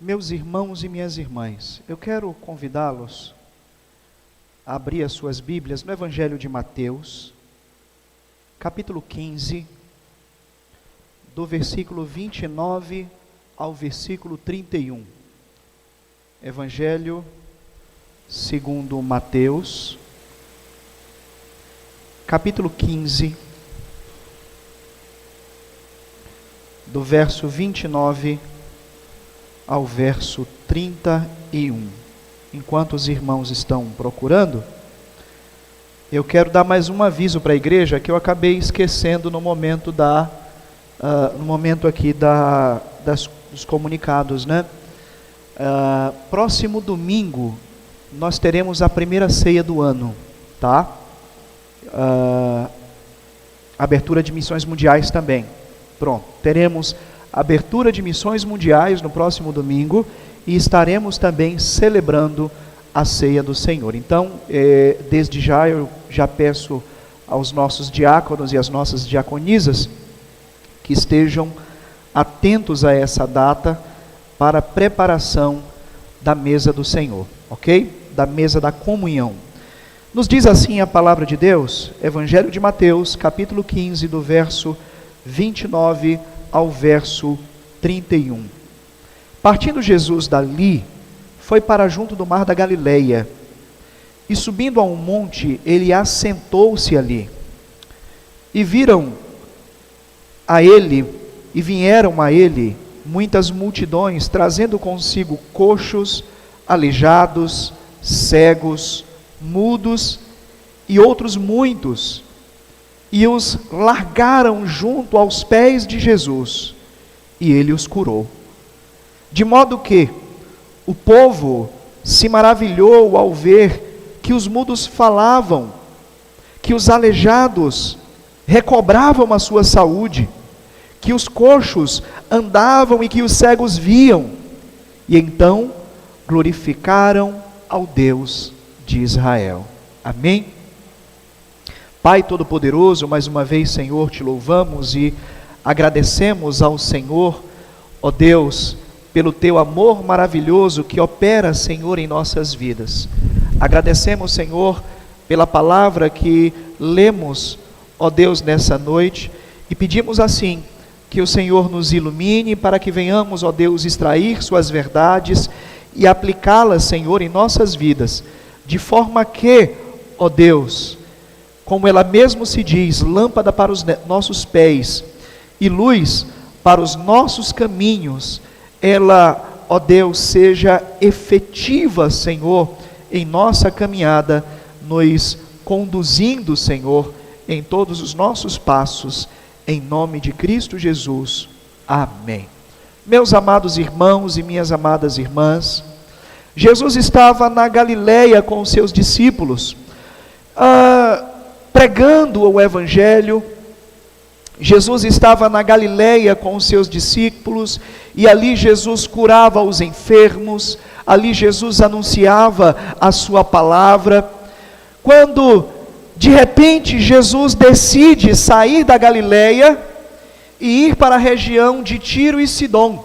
Meus irmãos e minhas irmãs, eu quero convidá-los a abrir as suas Bíblias no Evangelho de Mateus, capítulo 15, do versículo 29 ao versículo 31. Evangelho segundo Mateus, capítulo 15, do verso 29 ao verso 31. Enquanto os irmãos estão procurando, eu quero dar mais um aviso para a igreja que eu acabei esquecendo no momento dos comunicados, né? Próximo domingo nós teremos a primeira ceia do ano, tá? Abertura de missões mundiais também. Pronto, teremos abertura de missões mundiais no próximo domingo e estaremos também celebrando a ceia do Senhor. Então, desde já eu já peço aos nossos diáconos e às nossas diaconisas que estejam atentos a essa data para a preparação da mesa do Senhor, ok? Da mesa da comunhão. Nos diz assim a palavra de Deus, Evangelho de Mateus, capítulo 15, do verso 29 ao verso 31. Partindo Jesus dali, foi para junto do mar da Galileia, e subindo a um monte, ele assentou-se ali. E vieram a ele muitas multidões, trazendo consigo coxos, aleijados, cegos, mudos e outros muitos, e os largaram junto aos pés de Jesus, e ele os curou. De modo que o povo se maravilhou ao ver que os mudos falavam, que os aleijados recobravam a sua saúde, que os coxos andavam e que os cegos viam, e então glorificaram ao Deus de Israel. Amém? Pai Todo-Poderoso, mais uma vez, Senhor, te louvamos e agradecemos ao Senhor, ó Deus, pelo teu amor maravilhoso que opera, Senhor, em nossas vidas. Agradecemos, Senhor, pela palavra que lemos, ó Deus, nessa noite, e pedimos assim, que o Senhor nos ilumine para que venhamos, ó Deus, extrair suas verdades e aplicá-las, Senhor, em nossas vidas, de forma que, ó Deus, como ela mesmo se diz, lâmpada para os nossos pés e luz para os nossos caminhos, ela, ó Deus, seja efetiva, Senhor, em nossa caminhada, nos conduzindo, Senhor, em todos os nossos passos, em nome de Cristo Jesus. Amém. Meus amados irmãos e minhas amadas irmãs, Jesus estava na Galileia com os seus discípulos, pregando o Evangelho. Jesus estava na Galileia com os seus discípulos, e ali Jesus curava os enfermos, ali Jesus anunciava a sua palavra, quando de repente Jesus decide sair da Galileia e ir para a região de Tiro e Sidom.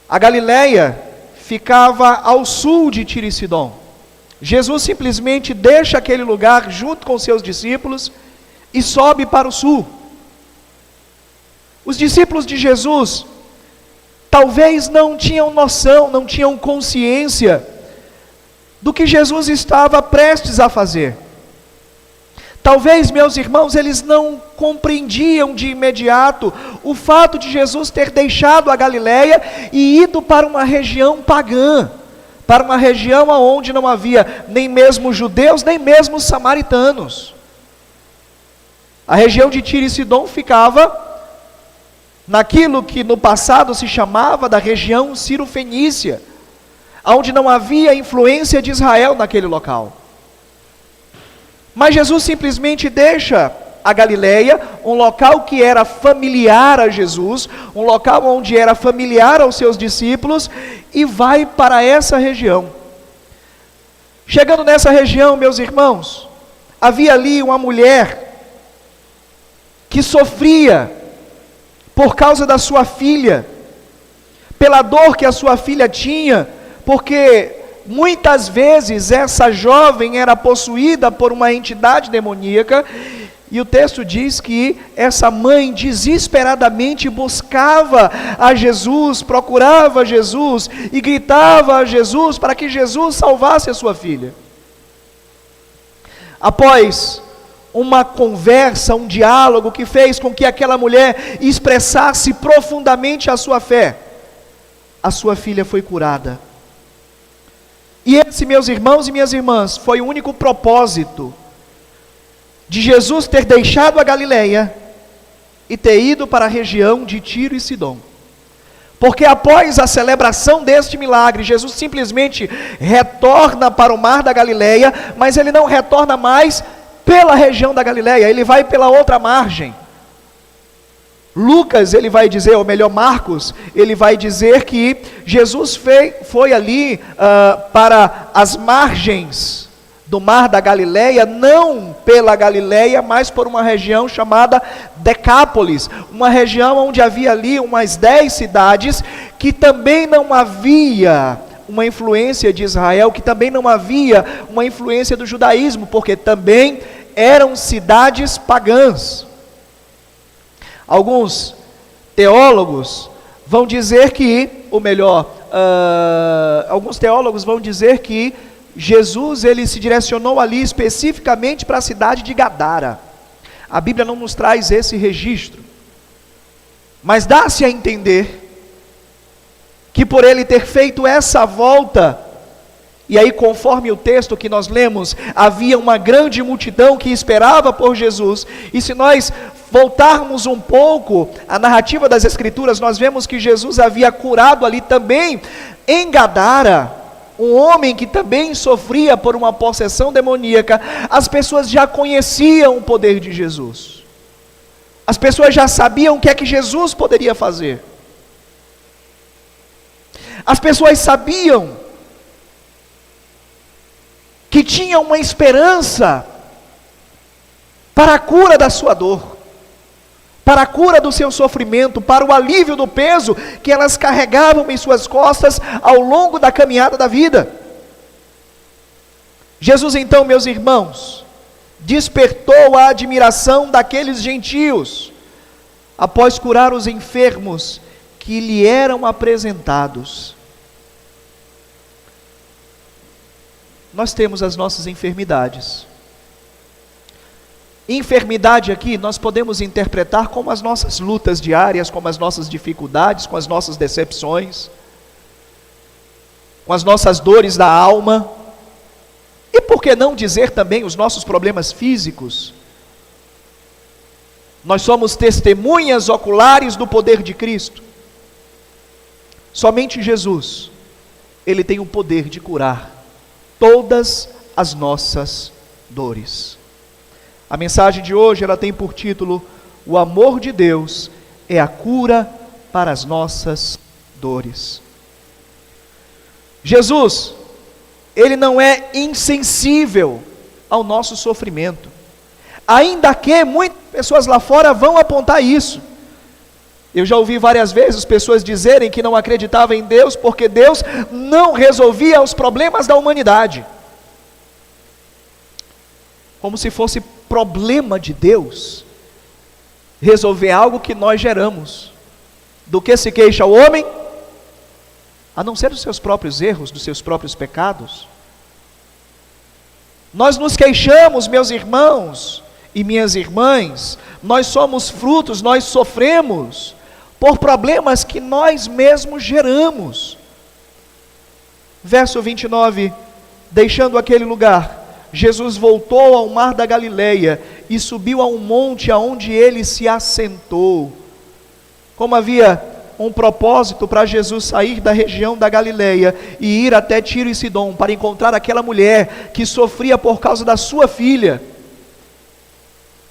A Galileia ficava ao sul de Tiro e Sidom. Jesus simplesmente deixa aquele lugar junto com seus discípulos e sobe para o sul. Os discípulos de Jesus talvez não tinham noção, não tinham consciência do que Jesus estava prestes a fazer. Talvez, meus irmãos, eles não compreendiam de imediato o fato de Jesus ter deixado a Galileia e ido para uma região pagã, para uma região onde não havia nem mesmo judeus, nem mesmo samaritanos. A região de Tiro e Sidom ficava naquilo que no passado se chamava da região Ciro-Fenícia, onde não havia influência de Israel naquele local. Mas Jesus simplesmente deixa a Galileia, um local que era familiar a Jesus, um local onde era familiar aos seus discípulos, e vai para essa região. Chegando nessa região, meus irmãos, havia ali uma mulher que sofria por causa da sua filha, pela dor que a sua filha tinha, porque muitas vezes essa jovem era possuída por uma entidade demoníaca, e o texto diz que essa mãe desesperadamente buscava a Jesus, procurava Jesus e gritava a Jesus para que Jesus salvasse a sua filha. Após uma conversa, um diálogo que fez com que aquela mulher expressasse profundamente a sua fé, a sua filha foi curada. E esse, meus irmãos e minhas irmãs, foi o único propósito de Jesus ter deixado a Galileia e ter ido para a região de Tiro e Sidom. Porque após a celebração deste milagre, Jesus simplesmente retorna para o mar da Galileia, mas ele não retorna mais pela região da Galileia, ele vai pela outra margem. Lucas, ele vai dizer, ou melhor, Marcos, ele vai dizer que Jesus foi ali para as margens do mar da Galileia, não pela Galileia, mas por uma região chamada Decápolis, uma região onde havia ali umas 10 cidades, que também não havia uma influência de Israel, que também não havia uma influência do judaísmo, porque também eram cidades pagãs. Alguns teólogos vão dizer que, ou melhor, alguns teólogos vão dizer que Jesus, ele se direcionou ali especificamente para a cidade de Gadara. A Bíblia não nos traz esse registro, mas dá-se a entender que por ele ter feito essa volta, e aí conforme o texto que nós lemos, havia uma grande multidão que esperava por Jesus, e se nós voltarmos um pouco à narrativa das Escrituras, nós vemos que Jesus havia curado ali também, em Gadara, um homem que também sofria por uma possessão demoníaca. As pessoas já conheciam o poder de Jesus, as pessoas já sabiam o que é que Jesus poderia fazer, as pessoas sabiam que tinha uma esperança para a cura da sua dor, para a cura do seu sofrimento, para o alívio do peso que elas carregavam em suas costas ao longo da caminhada da vida. Jesus então, meus irmãos, despertou a admiração daqueles gentios, após curar os enfermos que lhe eram apresentados. Nós temos as nossas enfermidades. Enfermidade aqui nós podemos interpretar como as nossas lutas diárias, como as nossas dificuldades, com as nossas decepções, com as nossas dores da alma, e por que não dizer também os nossos problemas físicos. Nós somos testemunhas oculares do poder de Cristo. Somente Jesus, ele tem o poder de curar todas as nossas dores. A mensagem de hoje, ela tem por título: o amor de Deus é a cura para as nossas dores. Jesus, ele não é insensível ao nosso sofrimento, ainda que muitas pessoas lá fora vão apontar isso. Eu já ouvi várias vezes pessoas dizerem que não acreditavam em Deus, porque Deus não resolvia os problemas da humanidade, como se fosse problema de Deus resolver algo que nós geramos. Do que se queixa o homem, a não ser dos seus próprios erros, dos seus próprios pecados? Nós nos queixamos, meus irmãos e minhas irmãs, nós somos frutos, nós sofremos por problemas que nós mesmos geramos. Verso 29, deixando aquele lugar, Jesus voltou ao mar da Galileia e subiu a um monte aonde ele se assentou. Como havia um propósito para Jesus sair da região da Galileia e ir até Tiro e Sidom para encontrar aquela mulher que sofria por causa da sua filha,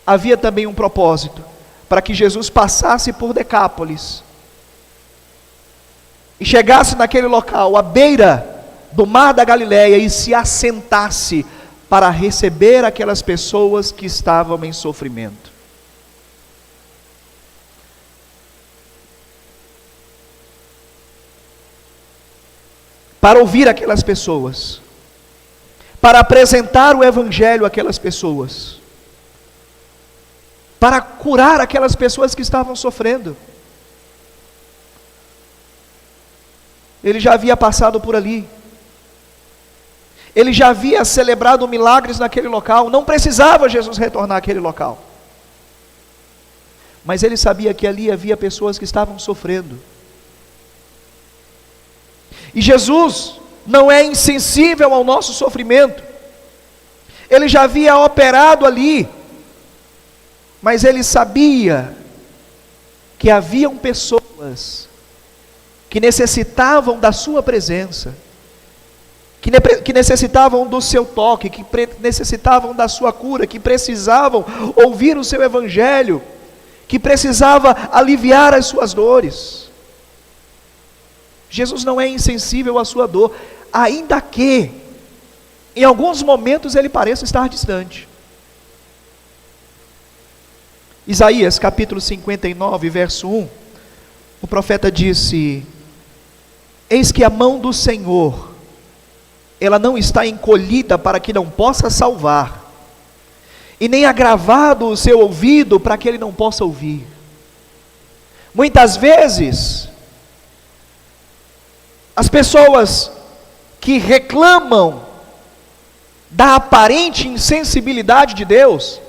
havia também um propósito para que Jesus passasse por Decápolis e chegasse naquele local, à beira do mar da Galileia, e se assentasse para receber aquelas pessoas que estavam em sofrimento. para ouvir aquelas pessoas, para apresentar o Evangelho àquelas pessoas, para curar aquelas pessoas que estavam sofrendo. Ele já havia passado por ali, ele já havia celebrado milagres naquele local, não precisava Jesus retornar àquele local, mas ele sabia que ali havia pessoas que estavam sofrendo, e Jesus não é insensível ao nosso sofrimento. Ele já havia operado ali, mas ele sabia que haviam pessoas que necessitavam da sua presença, que necessitavam do seu toque, que necessitavam da sua cura, que precisavam ouvir o seu Evangelho, que precisava aliviar as suas dores. Jesus não é insensível à sua dor, ainda que em alguns momentos ele pareça estar distante. Isaías capítulo 59, verso 1, o profeta disse: eis que a mão do Senhor, ela não está encolhida para que não possa salvar, e nem agravado o seu ouvido para que ele não possa ouvir. Muitas vezes, as pessoas que reclamam da aparente insensibilidade de Deus,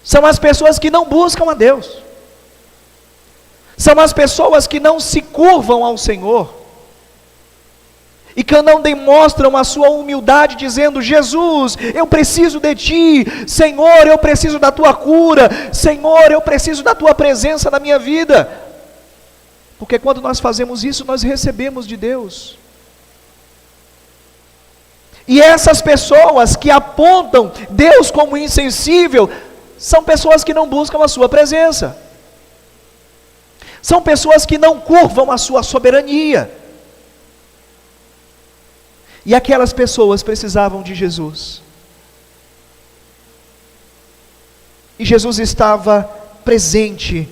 são as pessoas que não buscam a Deus, são as pessoas que não se curvam ao Senhor, e que não demonstram a sua humildade, dizendo: Jesus, eu preciso de Ti, Senhor, eu preciso da Tua cura, Senhor, eu preciso da Tua presença na minha vida. Porque quando nós fazemos isso, nós recebemos de Deus. E essas pessoas que apontam Deus como insensível, são pessoas que não buscam a sua presença, são pessoas que não curvam a sua soberania. E aquelas pessoas precisavam de Jesus, e Jesus estava presente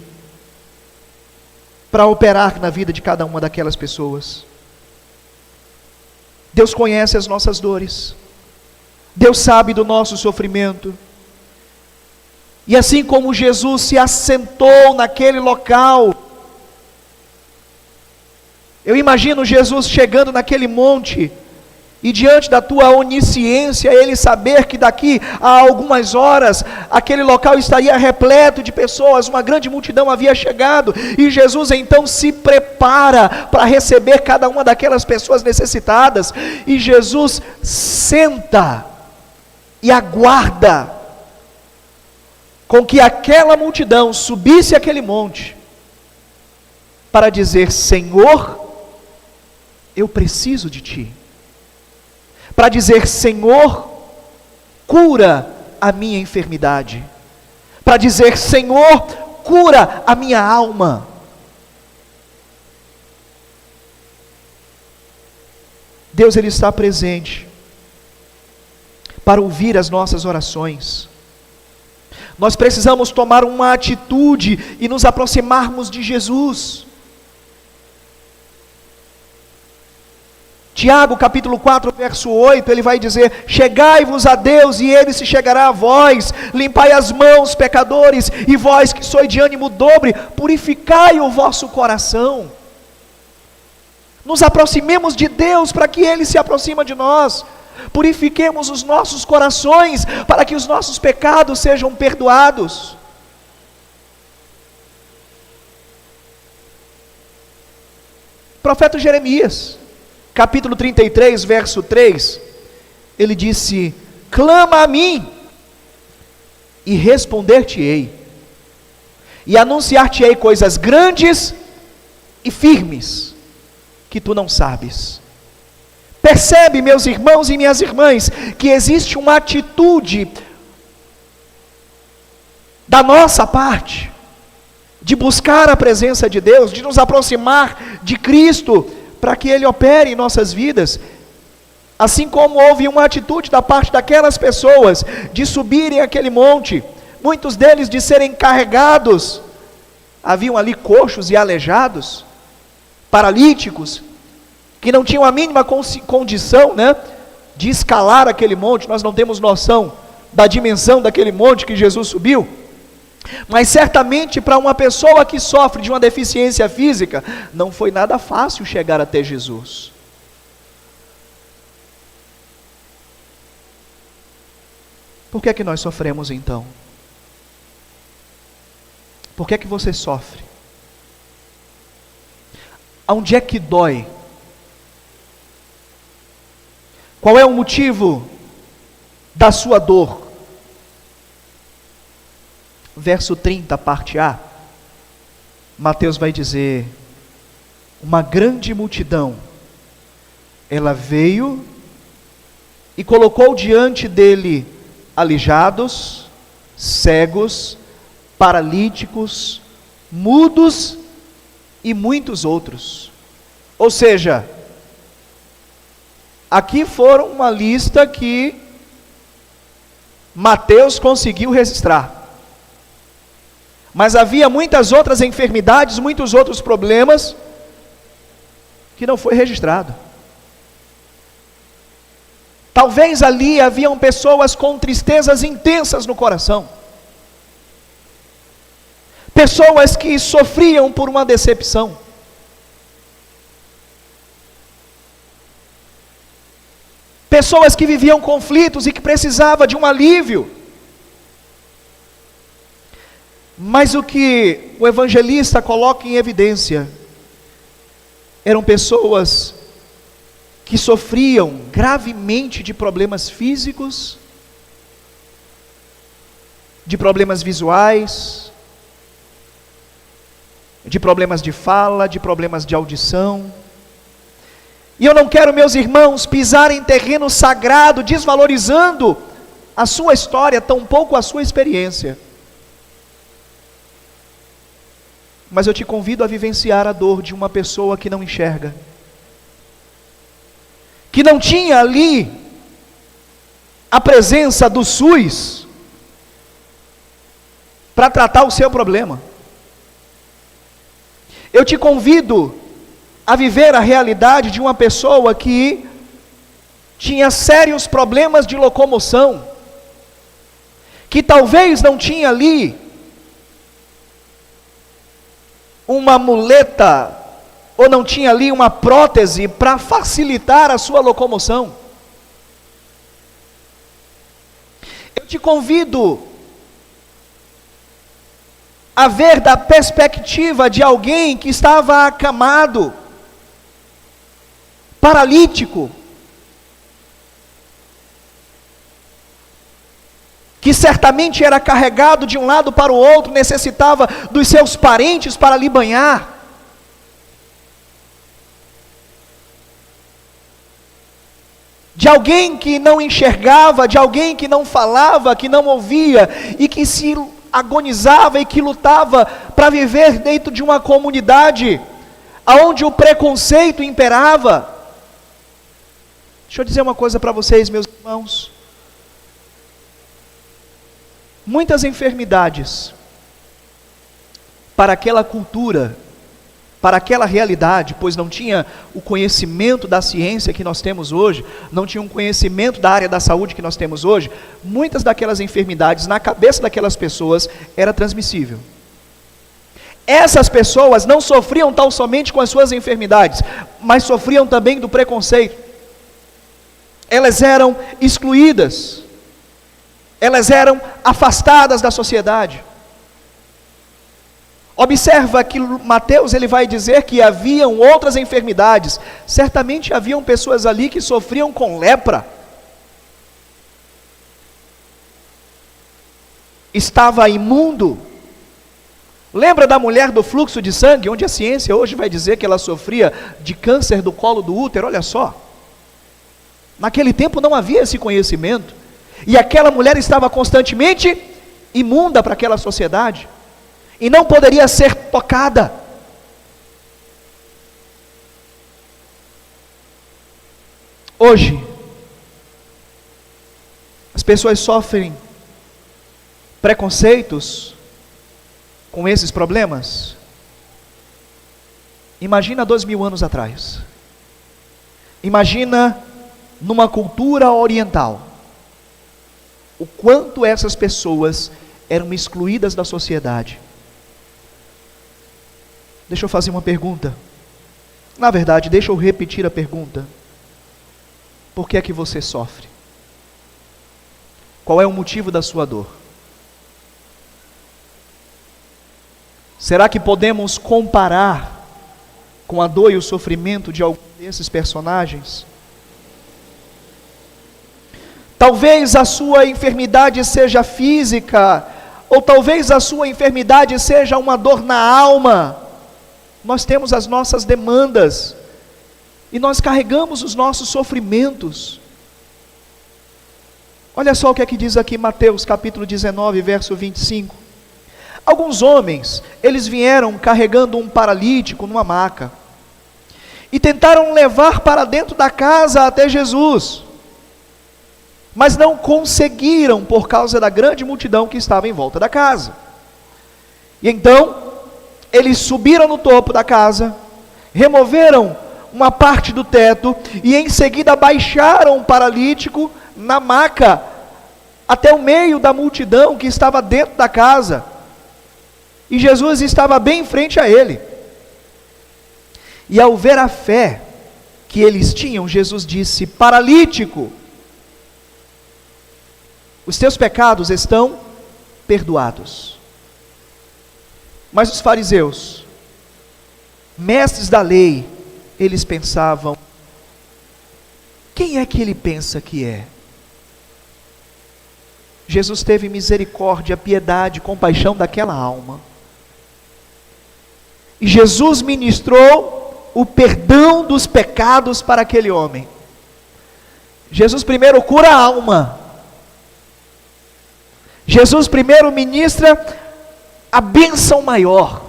para operar na vida de cada uma daquelas pessoas. Deus conhece as nossas dores, Deus sabe do nosso sofrimento, e assim como Jesus se assentou naquele local, eu imagino Jesus chegando naquele monte, e diante da tua onisciência, ele saber que daqui a algumas horas, aquele local estaria repleto de pessoas, uma grande multidão havia chegado, e Jesus então se prepara para receber cada uma daquelas pessoas necessitadas, e Jesus senta e aguarda com que aquela multidão subisse aquele monte, para dizer: Senhor, eu preciso de Ti. Para dizer: Senhor, cura a minha enfermidade. Para dizer: Senhor, cura a minha alma. Deus, Ele está presente para ouvir as nossas orações. Nós precisamos tomar uma atitude e nos aproximarmos de Jesus. Tiago capítulo 4, verso 8, ele vai dizer: chegai-vos a Deus, e Ele se chegará a vós. Limpai as mãos, pecadores, e vós que sois de ânimo dobre, purificai o vosso coração. Nos aproximemos de Deus para que Ele se aproxime de nós. Purifiquemos os nossos corações para que os nossos pecados sejam perdoados. Profeta Jeremias capítulo 33, verso 3, ele disse: clama a mim, e responder-te-ei, e anunciar-te-ei coisas grandes e firmes, que tu não sabes. Percebe, meus irmãos e minhas irmãs, que existe uma atitude da nossa parte, de buscar a presença de Deus, de nos aproximar de Cristo, para que Ele opere em nossas vidas, assim como houve uma atitude da parte daquelas pessoas, de subirem aquele monte, muitos deles de serem carregados, haviam ali coxos e aleijados, paralíticos, que não tinham a mínima condição, né, de escalar aquele monte. Nós não temos noção da dimensão daquele monte que Jesus subiu, mas certamente para uma pessoa que sofre de uma deficiência física, não foi nada fácil chegar até Jesus. Por que é que nós sofremos então? Por que é que você sofre? Aonde é que dói? Qual é o motivo da sua dor? Verso 30, parte A, Mateus vai dizer: uma grande multidão, ela veio e colocou diante dele aleijados, cegos, paralíticos, mudos e muitos outros. Ou seja, aqui foram uma lista que Mateus conseguiu registrar. Mas havia muitas outras enfermidades, muitos outros problemas que não foi registrado. Talvez ali haviam pessoas com tristezas intensas no coração. Pessoas que sofriam por uma decepção. Pessoas que viviam conflitos e que precisavam de um alívio. Mas o que o evangelista coloca em evidência eram pessoas que sofriam gravemente de problemas físicos, de problemas visuais, de problemas de fala, de problemas de audição. E eu não quero, meus irmãos, pisar em terreno sagrado, desvalorizando a sua história, tampouco a sua experiência. Mas eu te convido a vivenciar a dor de uma pessoa que não enxerga, que não tinha ali a presença do SUS para tratar o seu problema. Eu te convido a viver a realidade de uma pessoa que tinha sérios problemas de locomoção, que talvez não tinha ali uma muleta, ou não tinha ali uma prótese para facilitar a sua locomoção. Eu te convido a ver da perspectiva de alguém que estava acamado, paralítico, que certamente era carregado de um lado para o outro, necessitava dos seus parentes para lhe banhar. De alguém que não enxergava, de alguém que não falava, que não ouvia, e que se agonizava e que lutava para viver dentro de uma comunidade onde o preconceito imperava. Deixa eu dizer uma coisa para vocês, meus irmãos. Muitas enfermidades, para aquela cultura, para aquela realidade, pois não tinha o conhecimento da ciência que nós temos hoje, não tinha um conhecimento da área da saúde que nós temos hoje, muitas daquelas enfermidades, na cabeça daquelas pessoas, era transmissível. Essas pessoas não sofriam tão somente com as suas enfermidades, mas sofriam também do preconceito. Elas eram excluídas. Elas eram afastadas da sociedade. Observa que Mateus ele vai dizer que haviam outras enfermidades. Certamente haviam pessoas ali que sofriam com lepra. Estava imundo. Lembra da mulher do fluxo de sangue, onde a ciência hoje vai dizer que ela sofria de câncer do colo do útero? Olha só. Naquele tempo não havia esse conhecimento. E aquela mulher estava constantemente imunda para aquela sociedade, e não poderia ser tocada. Hoje, as pessoas sofrem preconceitos com esses problemas. Imagina 2000 anos atrás. Imagina numa cultura oriental, o quanto essas pessoas eram excluídas da sociedade. Deixa eu fazer uma pergunta. Na verdade, deixa eu repetir a pergunta. Por que é que você sofre? Qual é o motivo da sua dor? Será que podemos comparar com a dor e o sofrimento de algum desses personagens? Talvez a sua enfermidade seja física, ou talvez a sua enfermidade seja uma dor na alma. Nós temos as nossas demandas, e nós carregamos os nossos sofrimentos. Olha só o que é que diz aqui Mateus capítulo 19, verso 25. Alguns homens, eles vieram carregando um paralítico numa maca, e tentaram levar para dentro da casa até Jesus, mas não conseguiram por causa da grande multidão que estava em volta da casa. E então, eles subiram no topo da casa, removeram uma parte do teto, e em seguida baixaram o paralítico na maca, até o meio da multidão que estava dentro da casa, e Jesus estava bem em frente a ele. E ao ver a fé que eles tinham, Jesus disse: paralítico, os teus pecados estão perdoados. Mas os fariseus, mestres da lei, eles pensavam: quem é que ele pensa que é? Jesus teve misericórdia, piedade, compaixão daquela alma. E Jesus ministrou o perdão dos pecados para aquele homem. Jesus primeiro cura a alma. Jesus primeiro ministra a bênção maior,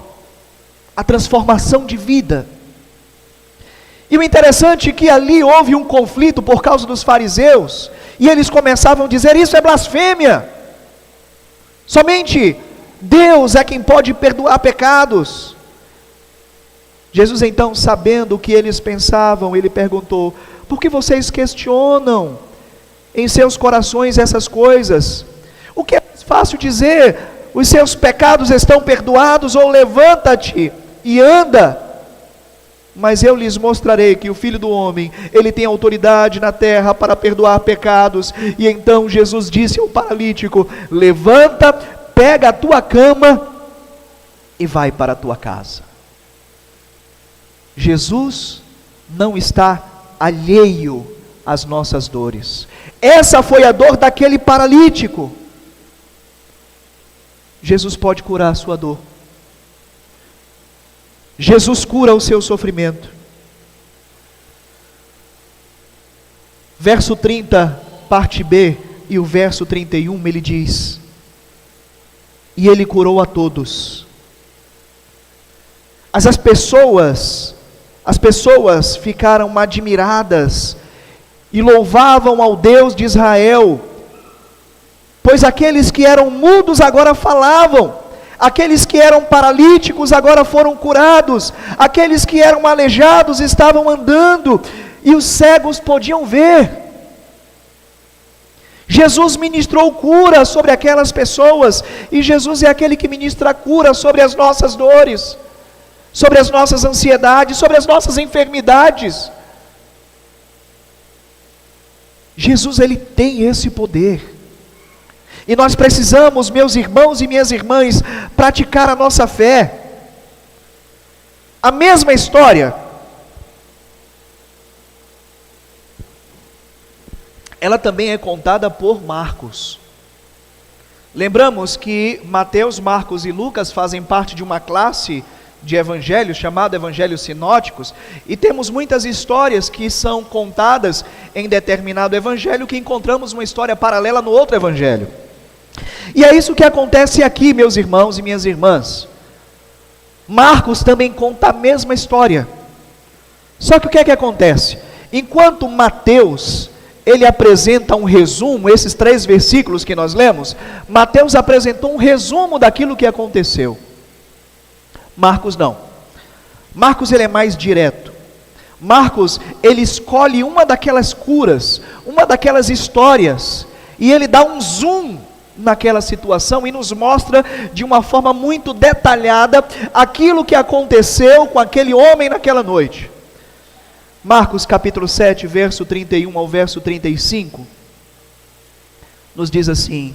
a transformação de vida. E o interessante é que ali houve um conflito por causa dos fariseus, e eles começavam a dizer: isso é blasfêmia, somente Deus é quem pode perdoar pecados. Jesus então, sabendo o que eles pensavam, ele perguntou: por que vocês questionam em seus corações essas coisas? O que é mais fácil dizer: os seus pecados estão perdoados, ou levanta-te e anda? Mas eu lhes mostrarei que o Filho do Homem, ele tem autoridade na terra para perdoar pecados. E então Jesus disse ao paralítico: levanta, pega a tua cama e vai para a tua casa. Jesus não está alheio às nossas dores. Essa foi a dor daquele paralítico. Jesus pode curar a sua dor. Jesus cura o seu sofrimento. Verso 30, parte B, e o verso 31, ele diz: e ele curou a todos. As pessoas ficaram admiradas e louvavam ao Deus de Israel, pois aqueles que eram mudos agora falavam, aqueles que eram paralíticos agora foram curados, aqueles que eram aleijados estavam andando, e os cegos podiam ver. Jesus ministrou cura sobre aquelas pessoas, e Jesus é aquele que ministra cura sobre as nossas dores, sobre as nossas ansiedades, sobre as nossas enfermidades. Jesus, ele tem esse poder. E nós precisamos, meus irmãos e minhas irmãs, praticar a nossa fé. A mesma história, ela também é contada por Marcos. Lembramos que Mateus, Marcos e Lucas fazem parte de uma classe de evangelhos, chamado evangelhos sinóticos, e temos muitas histórias que são contadas em determinado evangelho, que encontramos uma história paralela no outro evangelho. E é isso que acontece aqui, meus irmãos e minhas irmãs. Marcos também conta a mesma história. Só que o que é que acontece? Enquanto Mateus, ele apresenta um resumo, esses 3 versículos que nós lemos, Mateus apresentou um resumo daquilo que aconteceu. Marcos não. Marcos, ele é mais direto. Marcos, ele escolhe uma daquelas curas, uma daquelas histórias, e ele dá um zoom naquela situação e nos mostra de uma forma muito detalhada aquilo que aconteceu com aquele homem naquela noite. Marcos capítulo 7, verso 31 ao verso 35, nos diz assim: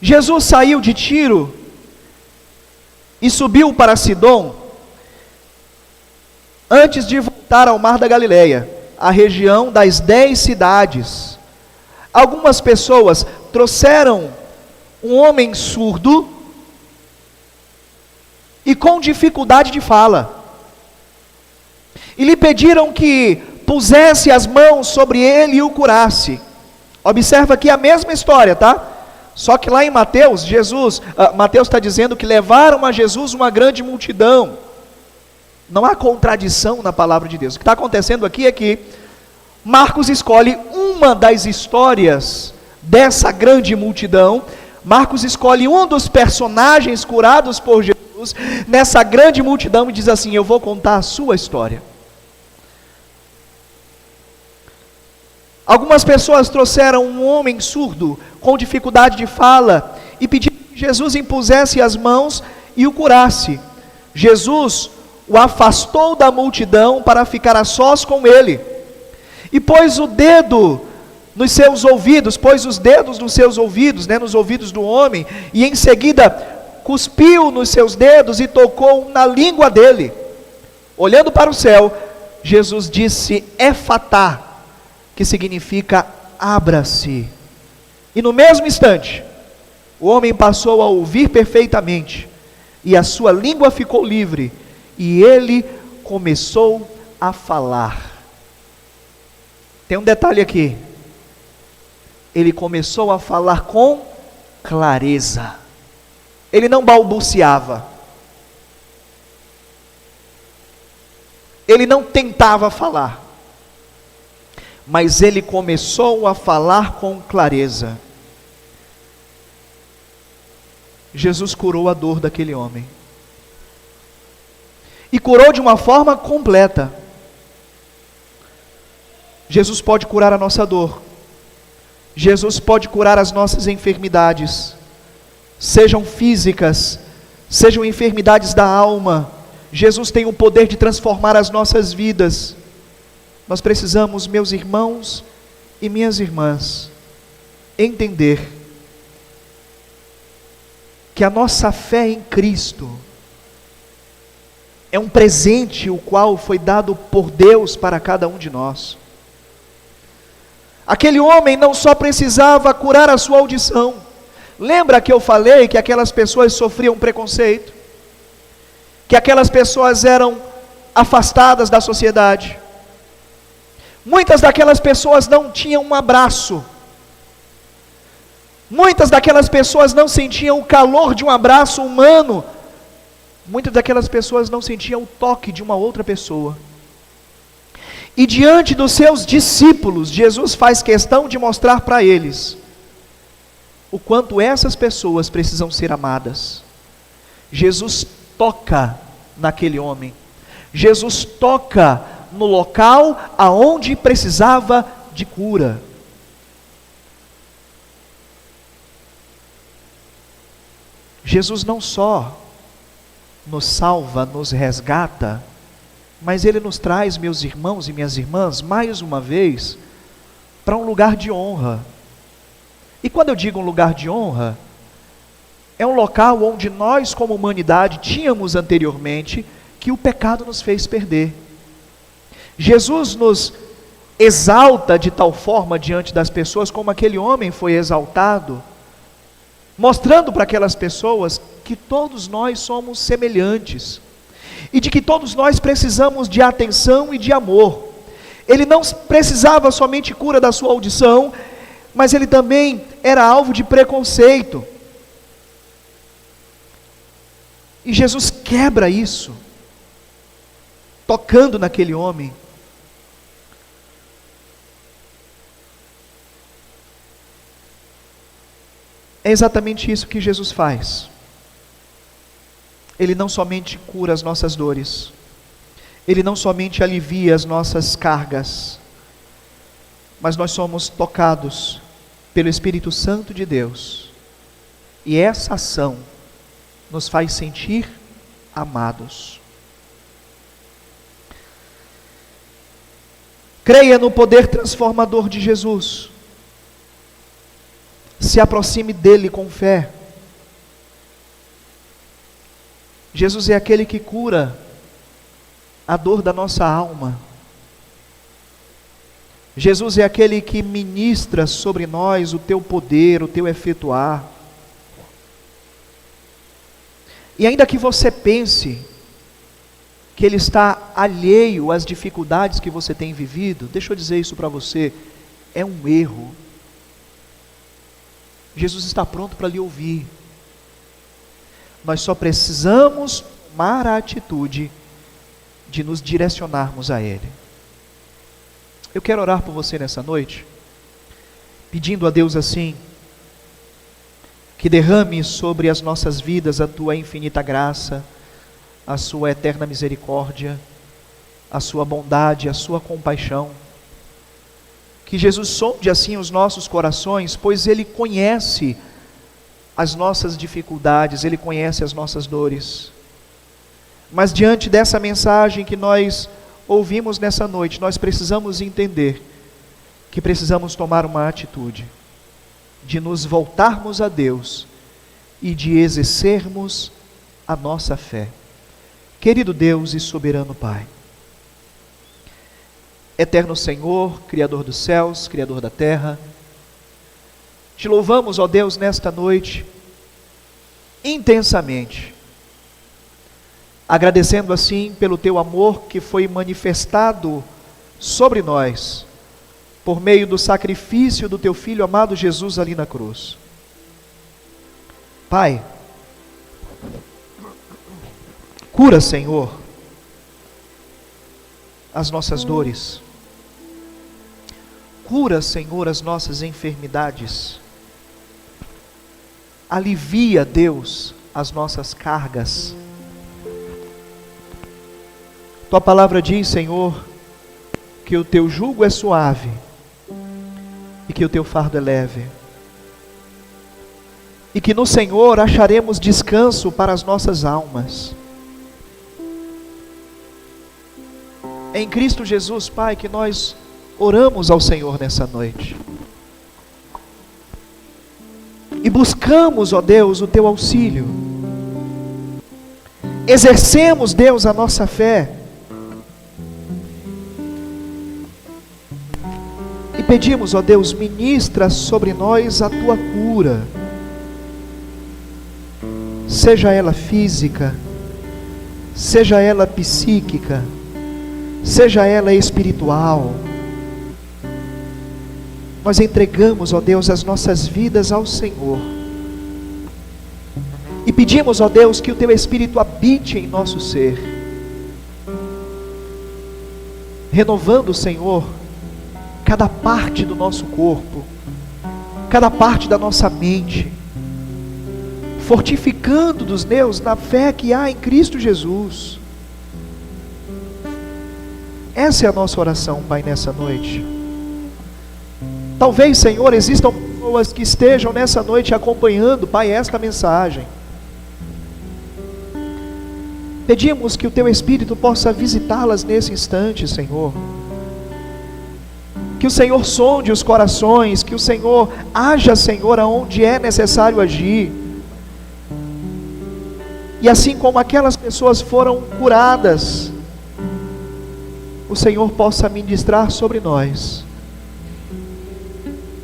Jesus saiu de Tiro e subiu para Sidom, antes de voltar ao mar da Galileia, a região das 10 cidades. Algumas pessoas trouxeram um homem surdo e com dificuldade de fala, e lhe pediram que pusesse as mãos sobre ele e o curasse. Observa aqui a mesma história, tá? Só que lá em Mateus, Mateus está dizendo que levaram a Jesus uma grande multidão. Não há contradição na palavra de Deus. O que está acontecendo aqui é que Marcos escolhe uma das histórias dessa grande multidão. Marcos escolhe um dos personagens curados por Jesus nessa grande multidão e diz assim: eu vou contar a sua história. Algumas pessoas trouxeram um homem surdo com dificuldade de fala e pediram que Jesus impusesse as mãos e o curasse. Jesus o afastou da multidão para ficar a sós com ele, e pôs o dedo nos seus ouvidos, pôs os dedos nos seus ouvidos, nos ouvidos do homem, e em seguida cuspiu nos seus dedos e tocou na língua dele. Olhando para o céu, Jesus disse Efatá, que significa abra-se. E no mesmo instante, o homem passou a ouvir perfeitamente, e a sua língua ficou livre, e ele começou a falar. Tem um detalhe aqui: ele começou a falar com clareza. Ele não balbuciava, ele não tentava falar, mas ele começou a falar com clareza. Jesus curou a dor daquele homem, e curou de uma forma completa. Jesus pode curar a nossa dor, Jesus pode curar as nossas enfermidades, sejam físicas, sejam enfermidades da alma. Jesus tem o poder de transformar as nossas vidas. Nós precisamos, meus irmãos e minhas irmãs, entender que a nossa fé em Cristo é um presente o qual foi dado por Deus para cada um de nós. Aquele homem não só precisava curar a sua audição. Lembra que eu falei que aquelas pessoas sofriam preconceito? Que aquelas pessoas eram afastadas da sociedade? Muitas daquelas pessoas não tinham um abraço. Muitas daquelas pessoas não sentiam o calor de um abraço humano. Muitas daquelas pessoas não sentiam o toque de uma outra pessoa. E diante dos seus discípulos, Jesus faz questão de mostrar para eles o quanto essas pessoas precisam ser amadas. Jesus toca naquele homem. Jesus toca no local aonde precisava de cura. Jesus não só nos salva, nos resgata, mas Ele nos traz, meus irmãos e minhas irmãs, mais uma vez, para um lugar de honra. E quando eu digo um lugar de honra, é um local onde nós, como humanidade, tínhamos anteriormente, que o pecado nos fez perder. Jesus nos exalta de tal forma diante das pessoas, como aquele homem foi exaltado, mostrando para aquelas pessoas que todos nós somos semelhantes, e de que todos nós precisamos de atenção e de amor. Ele não precisava somente cura da sua audição, mas ele também era alvo de preconceito. E Jesus quebra isso, tocando naquele homem. É exatamente isso que Jesus faz. Ele não somente cura as nossas dores, Ele não somente alivia as nossas cargas, mas nós somos tocados pelo Espírito Santo de Deus. E essa ação nos faz sentir amados. Creia no poder transformador de Jesus. Se aproxime dele com fé. Jesus é aquele que cura a dor da nossa alma. Jesus é aquele que ministra sobre nós o teu poder, o teu efetuar. E ainda que você pense que Ele está alheio às dificuldades que você tem vivido, deixa eu dizer isso para você, é um erro. Jesus está pronto para lhe ouvir. Nós só precisamos tomar a atitude de nos direcionarmos a Ele. Eu quero orar por você nessa noite, pedindo a Deus assim, que derrame sobre as nossas vidas a tua infinita graça, a sua eterna misericórdia, a sua bondade, a sua compaixão. Que Jesus sonde assim os nossos corações, pois Ele conhece as nossas dificuldades, Ele conhece as nossas dores. Mas diante dessa mensagem que nós ouvimos nessa noite, nós precisamos entender que precisamos tomar uma atitude de nos voltarmos a Deus e de exercermos a nossa fé. Querido Deus e soberano Pai, eterno Senhor, Criador dos céus, Criador da terra, te louvamos, ó Deus, nesta noite, intensamente, agradecendo assim pelo teu amor que foi manifestado sobre nós, por meio do sacrifício do teu Filho amado Jesus ali na cruz. Pai, cura, Senhor, as nossas dores. Cura, Senhor, as nossas enfermidades. Alivia, Deus, as nossas cargas. Tua palavra diz, Senhor, que o teu jugo é suave e que o teu fardo é leve. E que no Senhor acharemos descanso para as nossas almas. É em Cristo Jesus, Pai, que nós oramos ao Senhor nessa noite. E buscamos, ó Deus, o teu auxílio. Exercemos, Deus, a nossa fé. E pedimos, ó Deus, ministra sobre nós a tua cura. Seja ela física, seja ela psíquica, seja ela espiritual. Nós entregamos, ó Deus, as nossas vidas ao Senhor. E pedimos, ó Deus, que o teu Espírito habite em nosso ser. Renovando, Senhor, cada parte do nosso corpo, cada parte da nossa mente. Fortificando-nos, Deus, na fé que há em Cristo Jesus. Essa é a nossa oração, Pai, nessa noite. Talvez, Senhor, existam pessoas que estejam nessa noite acompanhando, Pai, esta mensagem. Pedimos que o teu Espírito possa visitá-las nesse instante, Senhor. Que o Senhor sonde os corações, que o Senhor haja, Senhor, aonde é necessário agir. E assim como aquelas pessoas foram curadas, o Senhor possa ministrar sobre nós,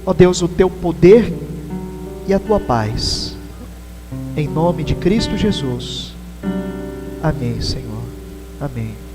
ó Deus, o teu poder e a tua paz, em nome de Cristo Jesus. Amém, Senhor. Amém.